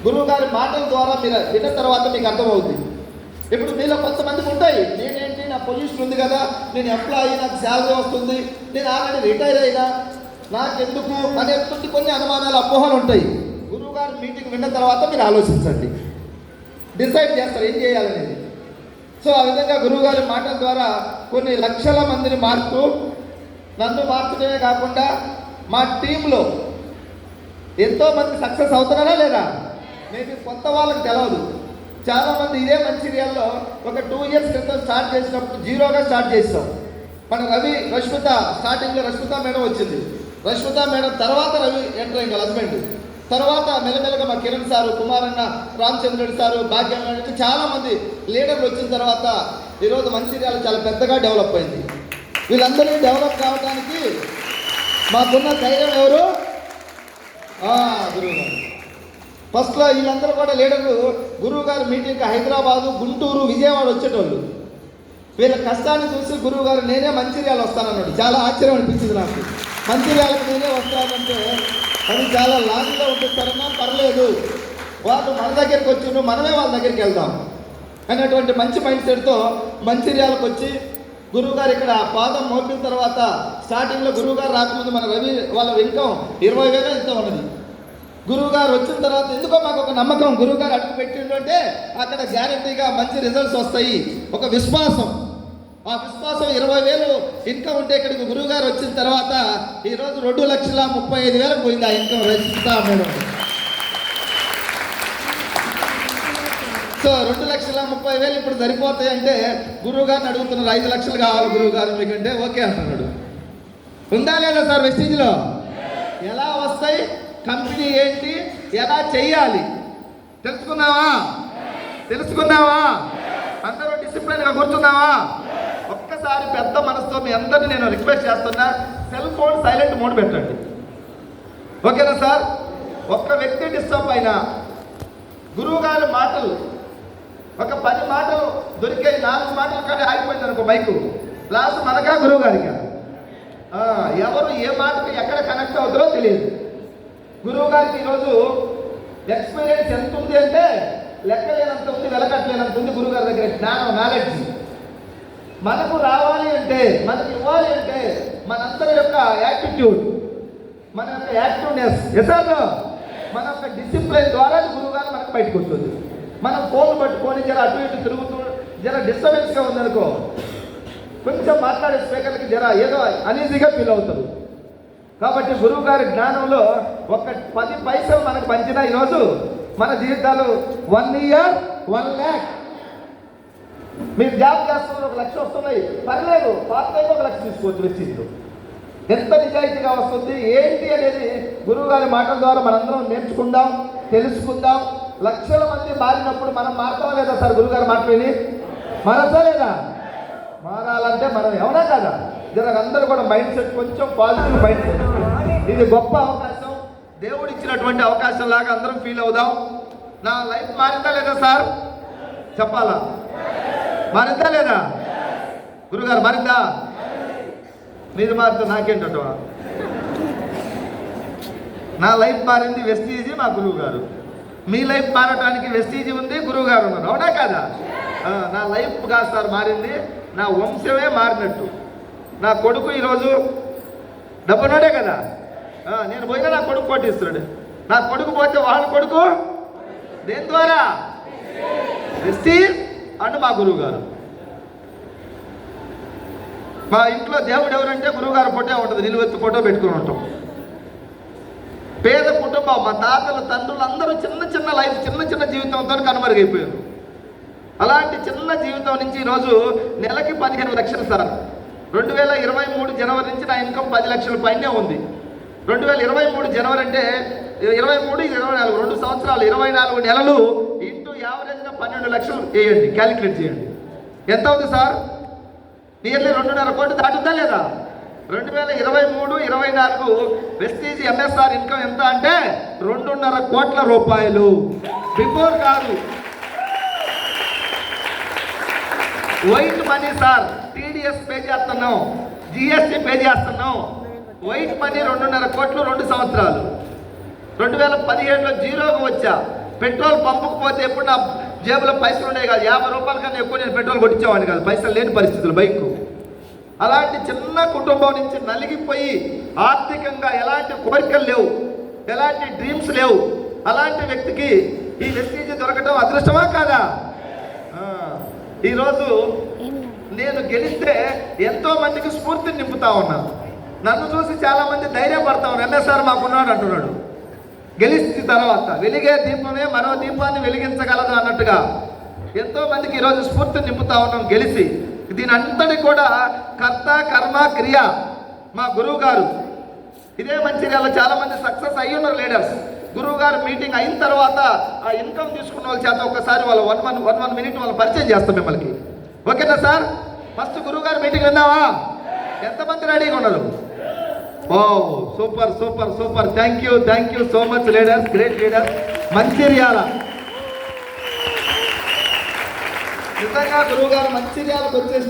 గురువు గారి మాటల ద్వారా మీరు విన్న తర్వాత మీకు అర్థమవుతుంది. ఇప్పుడు మీలో కొంతమందికి ఉంటాయి, నేనేంటి నా పొజిషన్ ఉంది కదా, నేను ఎంప్లాయీ, నాకు శాలరీ వస్తుంది, నేను ఆల్రెడీ రిటైర్ అయినా, నాకెందుకు అనేటువంటి కొన్ని అనుమానాలు అపోహలు ఉంటాయి. గురువు గారి మీటింగ్ విన్న తర్వాత మీరు ఆలోచించండి, డిసైడ్ చేస్తారు ఏం చేయాలనేది. సో ఆ విధంగా గురువు గారి మాటల ద్వారా కొన్ని లక్షల మందిని మార్పు, నన్ను మార్చడమే కాకుండా మా టీంలో ఎంతోమంది సక్సెస్ అవుతున్నారా లేదా? మేబీ కొత్త వాళ్ళకి తెలవదు. చాలామంది ఇదే మంచిర్యాలలో ఒక 2 years క్రితం స్టార్ట్ చేసినప్పుడు జీరోగా స్టార్ట్ చేస్తాం. మన రష్మిత స్టార్టింగ్లో రష్మిత మేడం వచ్చింది. రష్మిత మేడం తర్వాత రవి ఎంటర్ అయింది హస్బెండ్. తర్వాత మెల్లమెల్లగా మా కిరణ్ సారు, కుమారన్న, రామచంద్రుడు సారు, భాగ్యం నుంచి చాలామంది లీడర్లు వచ్చిన తర్వాత ఈరోజు మంచిర్యాల చాలా పెద్దగా డెవలప్ అయింది. వీళ్ళందరినీ డెవలప్ కావడానికి మాకున్న ధైర్యం ఎవరు? గురువు గారు. ఫస్ట్లో వీళ్ళందరూ కూడా లీడర్లు గురువు గారు మీటింగ్కి హైదరాబాదు, గుంటూరు, విజయవాడ వచ్చేటోళ్ళు. వీళ్ళ కష్టాన్ని చూసి గురువు గారు నేనే మంచిర్యాల వస్తానన్నాడు. చాలా ఆశ్చర్యం అనిపించింది నాకు. మంచిర్యాలకు నేనే వస్తానంటే అది చాలా లాంగ్లో ఉంటుంది సరేనా, పర్లేదు, వాళ్ళు మన దగ్గరికి వచ్చి మనమే వాళ్ళ దగ్గరికి వెళ్దాం అనేటువంటి మంచి మైండ్ సెట్తో మంచిర్యాలకు వచ్చి గురువుగారు ఇక్కడ పాదం మోపిన తర్వాత స్టార్టింగ్లో గురువుగారు రాకముందు మన రవి వాళ్ళ ఇన్కమ్ 20,000 ఇంత ఉన్నది. గురువుగారు వచ్చిన తర్వాత ఎందుకో మాకు ఒక నమ్మకం, గురువుగారు అడుగు పెట్టిండు అంటే అక్కడ గ్యారెంటీగా మంచి రిజల్ట్స్ వస్తాయి, ఒక విశ్వాసం. ఆ విశ్వాసం 20,000 ఇన్కమ్ ఉంటే ఇక్కడికి గురువుగారు వచ్చిన తర్వాత ఈరోజు 2,35,000 పోయింది ఆ ఇన్కమ్ రచిస్తా మేడం. సో 2,30,000 ఇప్పుడు సరిపోతాయి అంటే గురువుగారిని అడుగుతున్నారు 5 లక్షలు కావాలి గురువుగారు మీకంటే ఓకే అంటున్నాడు. ఉందా లేదా సార్ వెస్టీజ్లో? ఎలా వస్తాయి, కంపెనీ ఏంటి, ఎలా చెయ్యాలి తెలుసుకున్నావా? అందరూ డిసిప్లిన్గా కూర్చున్నావా? ఒక్కసారి పెద్ద మనసుతో మీ అందరినీ నేను రిక్వెస్ట్ చేస్తున్నా, సెల్ ఫోన్ సైలెంట్ మోడ్ పెట్టండి, ఓకేనా సార్? ఒక్క వ్యక్తి డిస్టర్బ్ అయినా గురువుగారి మాటలు ఒక 10 మాటలు దొరికాయి, 4 మాటలు కానీ ఆగిపోయింది అనుకో మైకు, లాస్ట్ మనకా గురువు గారిగా. ఎవరు ఏ మాటకి ఎక్కడ కనెక్ట్ అవుతారో తెలియదు. గురువు గారికి ఈరోజు ఎక్స్పీరియన్స్ ఎంత ఉంది అంటే లెక్కలేనంత ఉంది, వెలకట్లేనంత ఉంది గురువు గారి దగ్గర జ్ఞానం, నాలెడ్జ్. మనకు రావాలి అంటే, మనకు ఇవ్వాలి అంటే మనందరి యొక్క యాటిట్యూడ్, మన యొక్క యాక్టివ్నెస్, మన యొక్క డిసిప్లిన్ ద్వారా గురువు గారు మనకు బయటకు వస్తుంది. మనం ఫోన్ పట్టుకొని జర అటు ఇటు తిరుగుతూ జర డిస్టర్బెన్స్గా ఉందనుకో, కొంచెం మాట్లాడే స్పీకర్లకి జర ఏదో అనీజీగా ఫీల్ అవుతారు. కాబట్టి గురువు గారి జ్ఞానంలో ఒక 10 పైసలు మనకు పంచినా ఈరోజు మన జీవితాలు 1 year 1 lakh. మీరు జాబ్ చేస్తున్నారు, 1 లక్ష వస్తున్నాయి, పర్లేదు, పార్ట్ టైం 1 లక్ష తీసుకోవచ్చు వెచ్చించు. ఎంత నిజాయితీగా వస్తుంది ఏంటి అనేది గురువు గారి మాటల ద్వారా మనందరం నేర్చుకుందాం, తెలుసుకుందాం. లక్షల మంది మారినప్పుడు మనం మారుతాం లేదా సార్? గురువుగారు మాట్లాడి మారతా లేదా? మారాలంటే మనం ఎవరా కదా, అందరూ కూడా మైండ్ సెట్ కొంచెం పాజిటివ్ మైండ్ సెట్. ఇది గొప్ప అవకాశం, దేవుడు ఇచ్చినటువంటి అవకాశం లాగా అందరం ఫీల్ అవుదాం. నా లైఫ్ మారిందా లేదా సార్? చెప్పాలా? మారిందా లేదా? గురుగారు మారిందా? మీరు మారితే నాకేంటో. నా లైఫ్ మారింది, వెస్టీజీ మా గురువు గారు. మీ లైఫ్ మారటానికి వెస్టీజీ ఉంది, గురువు గారు ఉన్నారు, అవునా కాదా? నా లైఫ్ కాదు సార్ మారింది, నా వంశమే మారినట్టు. నా కొడుకు ఈరోజు డబ్బున్నాడే కదా, నేను పోయినా నా కొడుకు కొట్టిస్తున్నాడు. నా కొడుకు పోతే వాళ్ళ కొడుకు దేని ద్వారా? వెస్టీజ్ అండ్ మా గురువు గారు. మా ఇంట్లో దేవుడు ఎవరంటే గురువుగారు ఫోటో ఉంటుంది, నిలువెత్తు ఫోటో పెట్టుకుని ఉంటాం. పేద కుటుంబం, మా తాతలు తండ్రులు అందరూ చిన్న లైఫ్, చిన్న జీవితంతో కనుమరుగైపోయారు. అలాంటి చిన్న జీవితం నుంచి ఈరోజు నెలకి 15 లక్షలు సార్. 2023 జనవరి నుంచి నా ఇన్కమ్ 10 లక్షల పైనే ఉంది. 2023 జనవరి అంటే 23, 24 2 సంవత్సరాలు, 24 నెలలు ఇంటూ యావరేజ్గా 12 లక్షలు వేయండి, క్యాలిక్యులేట్ చేయండి. ఎంత అవుతుంది సార్? నియర్లీ 2.5 కోట్లు దాటుద్దా లేదా? 2023, 24 వెస్టీజ్ ఎంఎస్ఆర్ ఇన్కమ్ ఎంత అంటే 2.5 కోట్ల రూపాయలు. బిఫోర్ కాదు, white money sir. TDS pay చేస్తున్నాం, జిఎస్టీ పే చేస్తున్నాం. వైట్ మనీ 2.5 కోట్లు 2 సంవత్సరాలు. 2017లో జీరోగా వచ్చా, పెట్రోల్ పంపుకు పోతే ఎప్పుడు నా జేబులో పైసలు ఉండేవి కాదు, 50 రూపాయల కన్నా ఎక్కువ నేను పెట్రోల్ కొట్టించేవాడిని కాదు, పైసలు లేని పరిస్థితులు బైకు. అలాంటి చిన్న కుటుంబం నుంచి నలిగిపోయి ఆర్థికంగా ఎలాంటి కోరికలు లేవు, ఎలాంటి డ్రీమ్స్ లేవు, అలాంటి వ్యక్తికి ఈ వెస్టీజ్ దొరకటం అదృష్టమా కాదా? ఈరోజు నేను గెలిస్తే ఎంతో మందికి స్ఫూర్తిని నింపుతా ఉన్నాను. నన్ను చూసి చాలా మంది ధైర్యపడతా ఉన్నారు, ఎన్ఎస్ఆర్ మాకున్నాడు అంటున్నాడు. గెలిచిన తర్వాత వెలిగే దీపమే మరో దీపాన్ని వెలిగించగలదు అన్నట్టుగా ఎంతో మందికి ఈరోజు స్ఫూర్తిని నింపుతా ఉన్నాం గెలిచి. దీని అంతటి కూడా కర్త కర్మ క్రియ మా గురువు గారు. ఇదే మంచిర్యాలలో చాలా మంది సక్సెస్ అయ్యి ఉన్నారు లీడర్స్. గురువు గారు మీటింగ్ అయిన తర్వాత ఆ ఇన్కమ్ తీసుకున్న వాళ్ళ చేత ఒకసారి వాళ్ళు 1 మినిట్ వాళ్ళు పరిచయం చేస్తాం మిమ్మల్ని. ఓకేనా సార్? ఫస్ట్ గురువు గారు మీటింగ్ విందామా? ఎంతమంది రెడీగా ఉన్నారు? Oh super super super, thank you so much leaders, great leaders. Mancherial నిజంగా గురువు గారు మంచిర్యాలకు వచ్చేసి